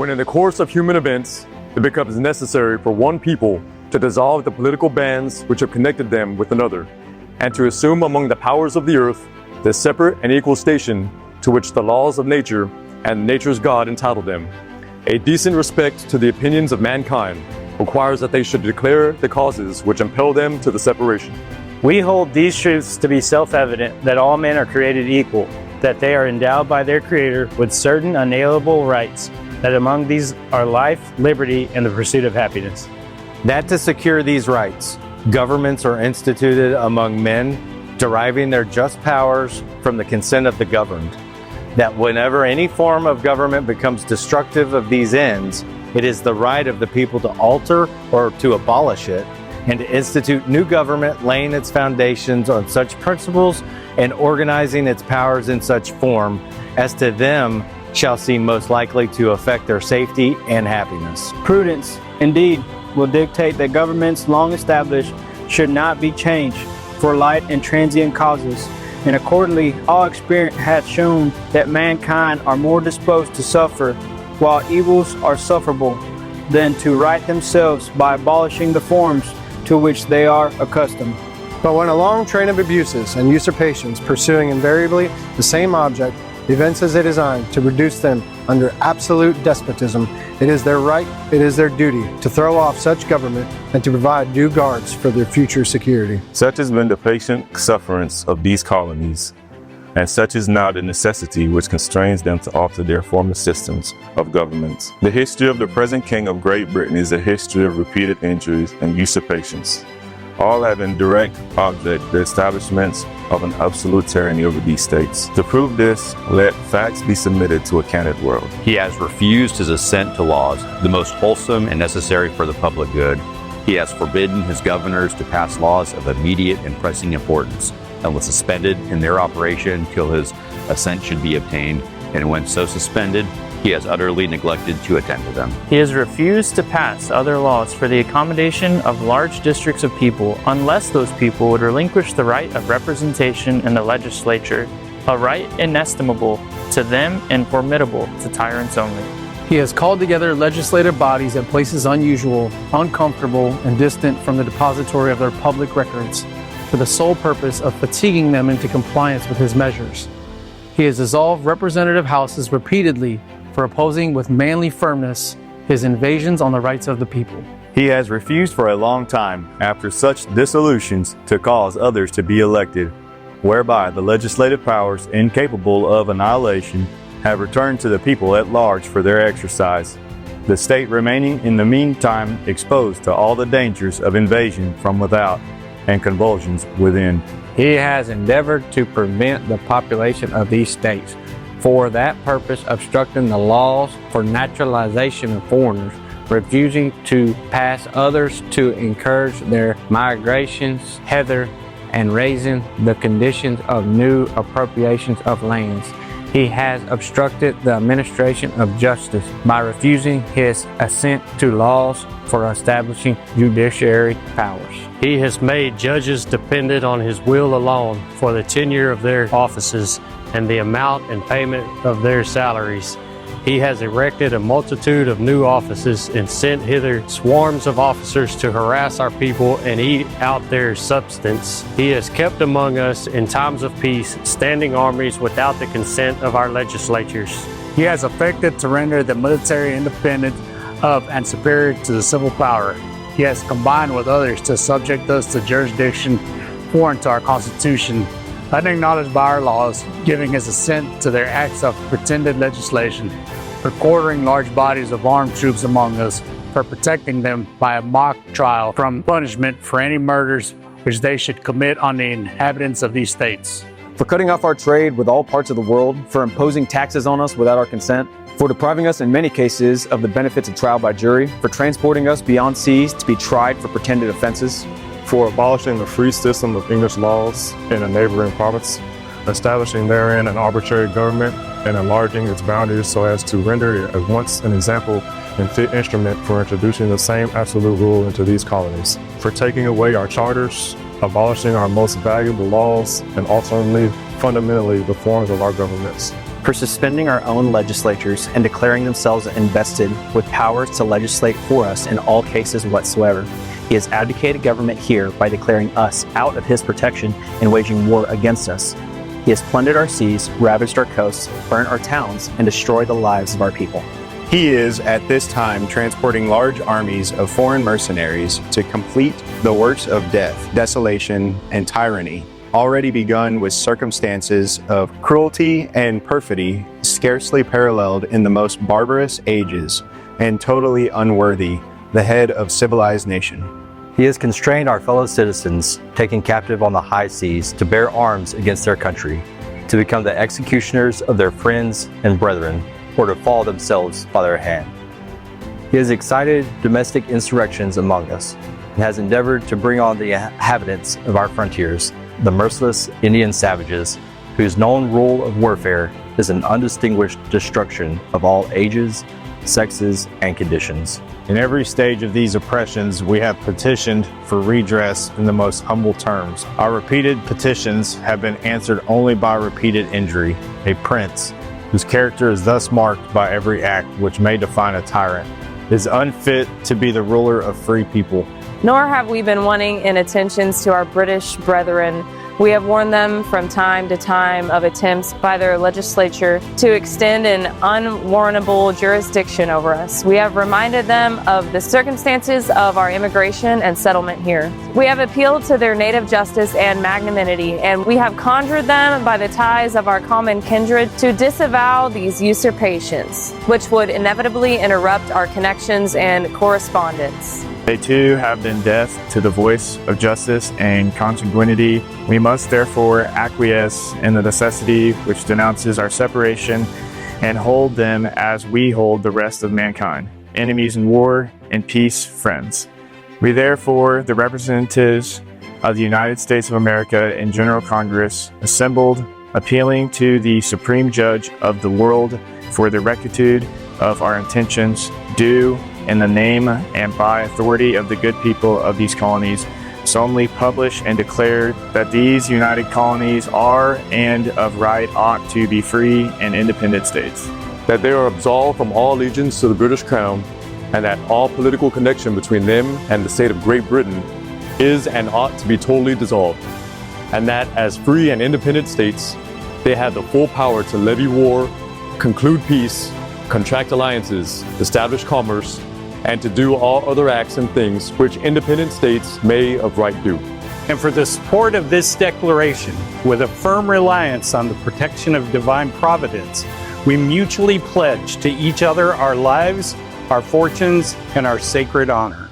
when in the course of human events, it becomes necessary for one people to dissolve the political bands which have connected them with another, and to assume among the powers of the earth the separate and equal station to which the laws of nature and nature's God entitled them. A decent respect to the opinions of mankind requires that they should declare the causes which impel them to the separation. We hold these truths to be self-evident, that all men are created equal, that they are endowed by their Creator with certain unalienable rights, that among these are life, liberty, and the pursuit of happiness. That to secure these rights, governments are instituted among men, deriving their just powers from the consent of the governed. That whenever any form of government becomes destructive of these ends, it is the right of the people to alter or to abolish it, and to institute new government, laying its foundations on such principles and organizing its powers in such form as to them shall seem most likely to affect their safety and happiness. Prudence, indeed, will dictate that governments long established should not be changed for light and transient causes, and accordingly all experience hath shown that mankind are more disposed to suffer while evils are sufferable than to right themselves by abolishing the forms to which they are accustomed. But when a long train of abuses and usurpations pursuing invariably the same object evinces a design to reduce them under absolute despotism, it is their right, it is their duty to throw off such government and to provide due guards for their future security. Such has been the patient sufferance of these colonies, and such is now the necessity which constrains them to alter their former systems of governments. The history of the present King of Great Britain is a history of repeated injuries and usurpations, all having direct object the establishments of an absolute tyranny over these states. To prove this, let facts be submitted to a candid world. He has refused his assent to laws, the most wholesome and necessary for the public good. He has forbidden his governors to pass laws of immediate and pressing importance, and was suspended in their operation till his assent should be obtained, and when so suspended, he has utterly neglected to attend to them. He has refused to pass other laws for the accommodation of large districts of people, unless those people would relinquish the right of representation in the legislature, a right inestimable to them and formidable to tyrants only. He has called together legislative bodies at places unusual, uncomfortable, and distant from the depository of their public records, for the sole purpose of fatiguing them into compliance with his measures. He has dissolved representative houses repeatedly for opposing with manly firmness his invasions on the rights of the people. He has refused for a long time, after such dissolutions, to cause others to be elected, whereby the legislative powers, incapable of annihilation, have returned to the people at large for their exercise, the state remaining in the meantime exposed to all the dangers of invasion from without and convulsions within. He has endeavored to prevent the population of these states, for that purpose obstructing the laws for naturalization of foreigners, refusing to pass others to encourage their migrations hither, and raising the conditions of new appropriations of lands. He has obstructed the administration of justice by refusing his assent to laws for establishing judiciary powers. He has made judges dependent on his will alone for the tenure of their offices and the amount and payment of their salaries. He has erected a multitude of new offices and sent hither swarms of officers to harass our people and eat out their substance. He has kept among us in times of peace standing armies without the consent of our legislatures. He has affected to render the military independent of and superior to the civil power. He has combined with others to subject us to jurisdiction foreign to our Constitution, unacknowledged by our laws, giving his assent to their acts of pretended legislation, for quartering large bodies of armed troops among us, for protecting them by a mock trial from punishment for any murders which they should commit on the inhabitants of these states, for cutting off our trade with all parts of the world, for imposing taxes on us without our consent, for depriving us in many cases of the benefits of trial by jury, for transporting us beyond seas to be tried for pretended offenses, for abolishing the free system of English laws in a neighboring province, establishing therein an arbitrary government and enlarging its boundaries so as to render it at once an example and fit instrument for introducing the same absolute rule into these colonies, for taking away our charters, abolishing our most valuable laws, and ultimately, fundamentally, the forms of our governments. for suspending our own legislatures and declaring themselves invested with powers to legislate for us in all cases whatsoever. He has abdicated government here by declaring us out of his protection and waging war against us. He has plundered our seas, ravaged our coasts, burnt our towns, and destroyed the lives of our people. He is at this time transporting large armies of foreign mercenaries to complete the works of death, desolation, and tyranny, already begun with circumstances of cruelty and perfidy scarcely paralleled in the most barbarous ages, and totally unworthy the head of civilized nation. He has constrained our fellow citizens, taken captive on the high seas, to bear arms against their country, to become the executioners of their friends and brethren, or to fall themselves by their hand. He has excited domestic insurrections among us, and has endeavored to bring on the inhabitants of our frontiers, the merciless Indian savages, whose known rule of warfare is an undistinguished destruction of all ages, sexes, and conditions. In every stage of these oppressions, we have petitioned for redress in the most humble terms. Our repeated petitions have been answered only by repeated injury. A prince, whose character is thus marked by every act which may define a tyrant, is unfit to be the ruler of free people. Nor have we been wanting in attentions to our British brethren. We have warned them from time to time of attempts by their legislature to extend an unwarrantable jurisdiction over us. We have reminded them of the circumstances of our immigration and settlement here. We have appealed to their native justice and magnanimity, and we have conjured them by the ties of our common kindred to disavow these usurpations, which would inevitably interrupt our connections and correspondence. They too have been deaf to the voice of justice and consanguinity. We must therefore acquiesce in the necessity which denounces our separation and hold them as we hold the rest of mankind, enemies in war, in peace, friends. We therefore, the representatives of the United States of America in General Congress, assembled, appealing to the Supreme Judge of the world for the rectitude of our intentions, do, in the name and by authority of the good people of these colonies, solemnly publish and declare that these united colonies are and of right ought to be free and independent states. That they are absolved from all allegiance to the British Crown, and that all political connection between them and the state of Great Britain is and ought to be totally dissolved, and that as free and independent states, they have the full power to levy war, conclude peace, contract alliances, establish commerce, and to do all other acts and things which independent states may of right do. And for the support of this declaration, with a firm reliance on the protection of divine providence, we mutually pledge to each other our lives, our fortunes, and our sacred honor.